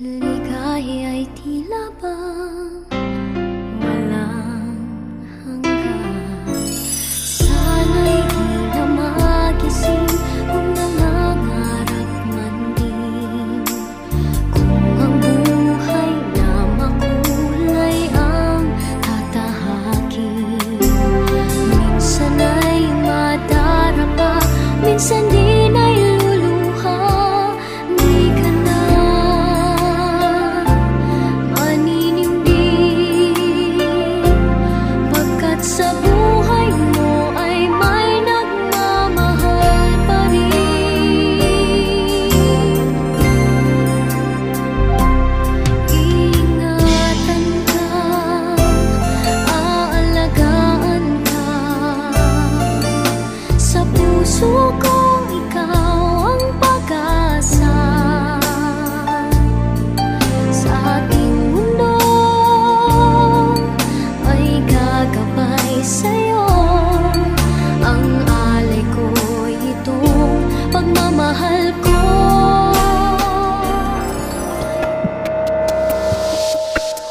Ligaya'y tila bang walang hanggan. Sana'y di na magising kung nangangarap man din. Kung ang buhay na makulay ang tatahakin. Minsan ay madarapa, minsan din ay luluha. Di ka na maninindig, pagkat sa buhay mo ay may nagmamahal pa rin. Ingatan ka, aalagaan ka. Sa puso ko ikaw ang pag-asa. Sa ating mundo ay gagabay sa'yo. Ang alay ko'y itong pagmamahal ko.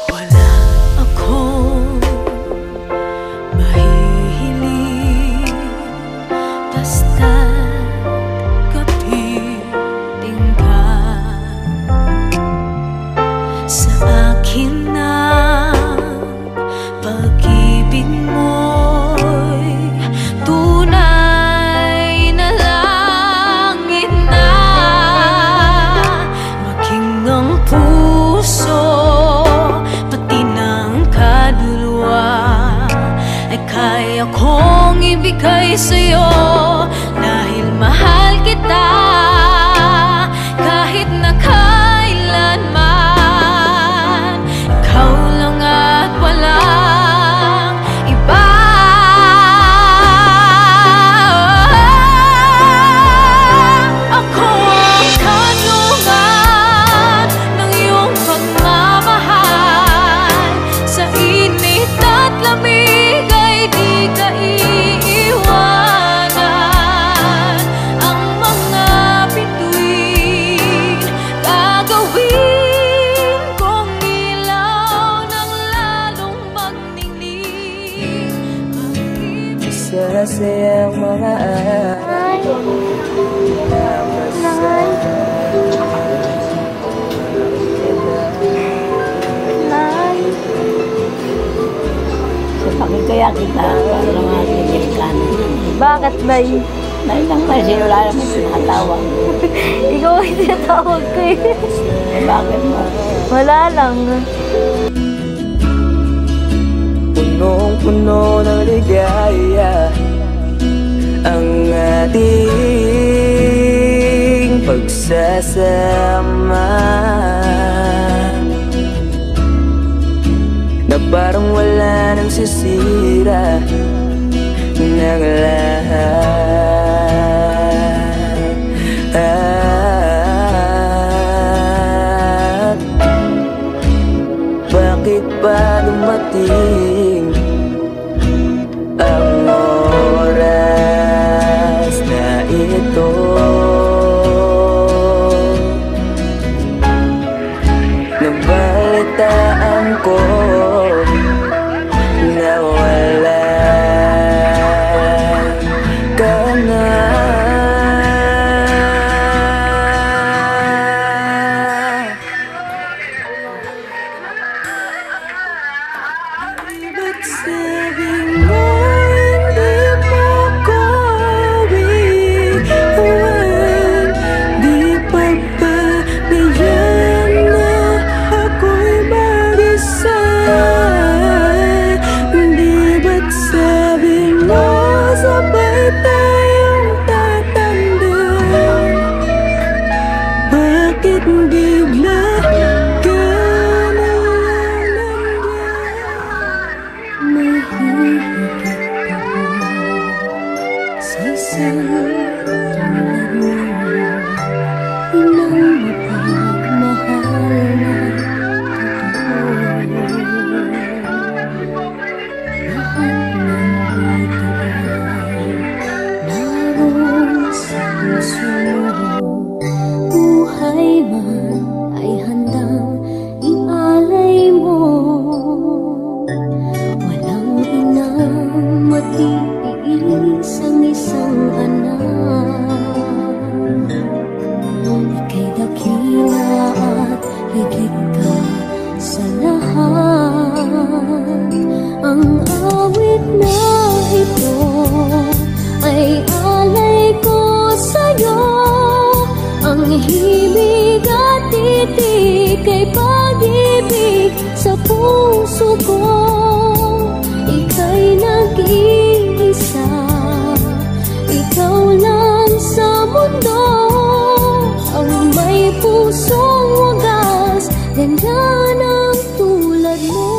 Wala akong mahihiling, basta't kapiling ka. Sa akin ang pag-ibig mo'y tunay na langit na. Maging ang puso, pati ng kaluluwa ay kaya kong ibigay sa'yo. Dahil mahal kita kahit na kailanman. Ikaw lang at walang iba. Ako ang kanlungan ng iyong pagmamahal. Sa init at lamig ay di ka iiwanan. Ang mga bituin gagawin kong ilaw ng lalong magningning. Masasayang mga araw na Sakit kaya kita para mga kaibigan. Bakit, Nay? Dahil lang tayo siya, wala naman sinatawag. Ikaw ay tinatawag ko eh. Bakit mo? Wala lang. punong-puno ng ligaya ang ating pagsasama, na parang wala nang sisira ng lahat. Bakit ba dumating ang oras na ito? Nabalitaan ko na wala ka na. Ba't sabi mo hindi mo ko iiwan? Di pa ba niyan na ako'y mag-isa? Di ba't sabi mo sabay tayong tatanda? Bakit bigla ka nalang Mahihigit sa isang tulad mo, inang mapagmahal na totoo. Lahat ng ito ay naroon sa puso mo. Buhay man ay ngiti kay pag-ibig sa puso ko. Ika'y nag-iisa, ikaw lang sa mundo ang may pusong wagas, ganda ng tulad mo.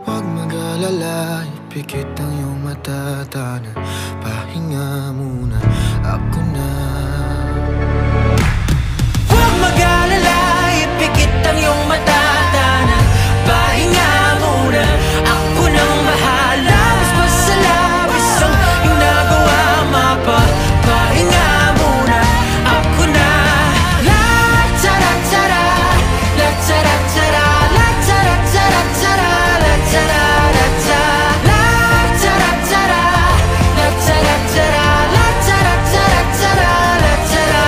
Huwag mag-alala, ipikit ang iyong mata, tana, pahinga muna, ako na. Huwag mag-alala, ipikit ang iyong mata, tana, pahinga muna, ako nang bahala. Mas masalabis ang iyong nagawa, pahinga muna, ako na. La tara-tara, la tara-tara, la tara-tara-tara, la tara-tara, la tara-tara, la tara-tara, la tara-tara-tara, la tara-tara.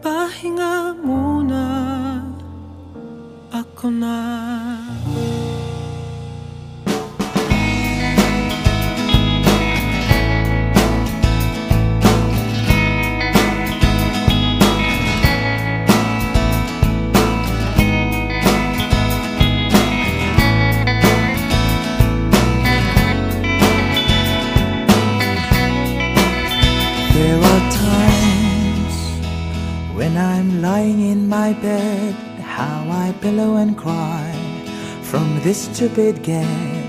Pahinga muna, ako na. There are times when I'm lying in my bed, how I pillow and cry from this stupid gag,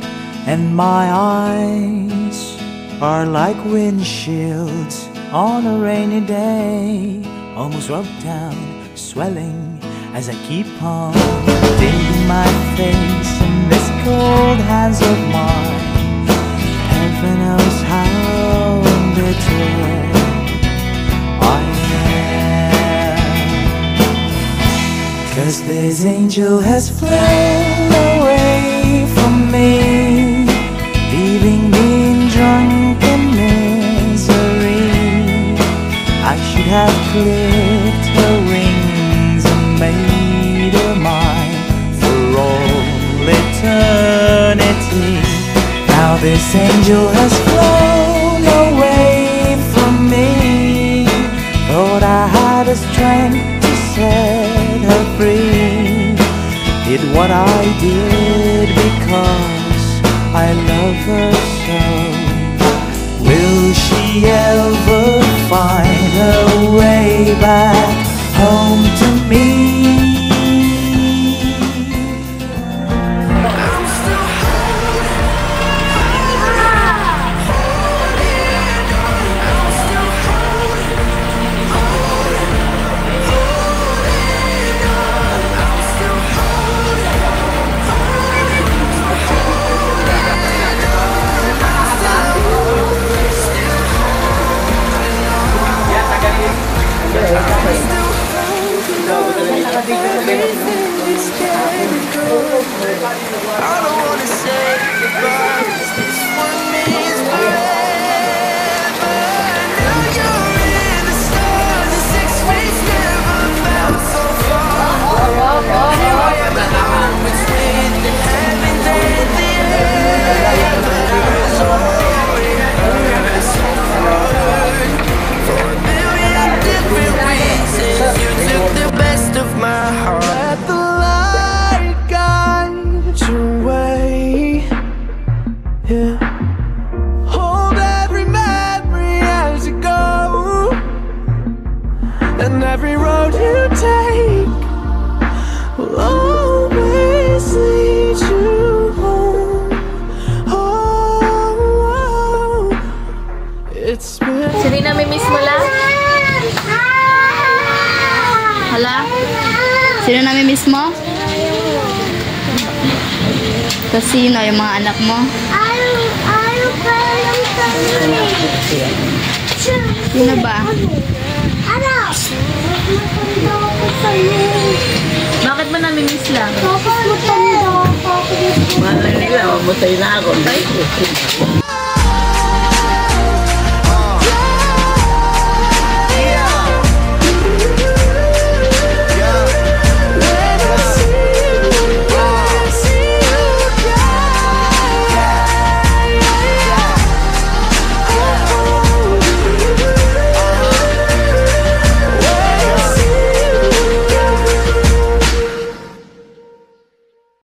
and my eyes are like windshields on a rainy day, almost rubbed down, swelling as I keep on digging my face in this cold hands of mine. Heaven knows how bitter I am, 'cause this angel has flown away from me, leaving me in drunken misery. I should have clipped her wings and made her mine for all eternity. Now this angel has flown away from me, thought I had the strength to set her free. Did what I did because I love her so. Will she ever find her way back home to me? I don't wanna say goodbye, this one means forever. Now you're in the stars, the 6 weeks never felt so far. Here I am alone between the heaven and the earth. So hard for a million different reasons. You took the best of my heart. Let the light guide your way. Yeah. Hold every memory as you go, and every road you take will always lead you home. Oh, it's been. Sino nami-miss mo lang? Hala? Sino nami-miss mo? Tapos sino? Yung mga anak mo? Sino ba? Bakit mo nami-miss lang? Mahal nila, mamatay na ako.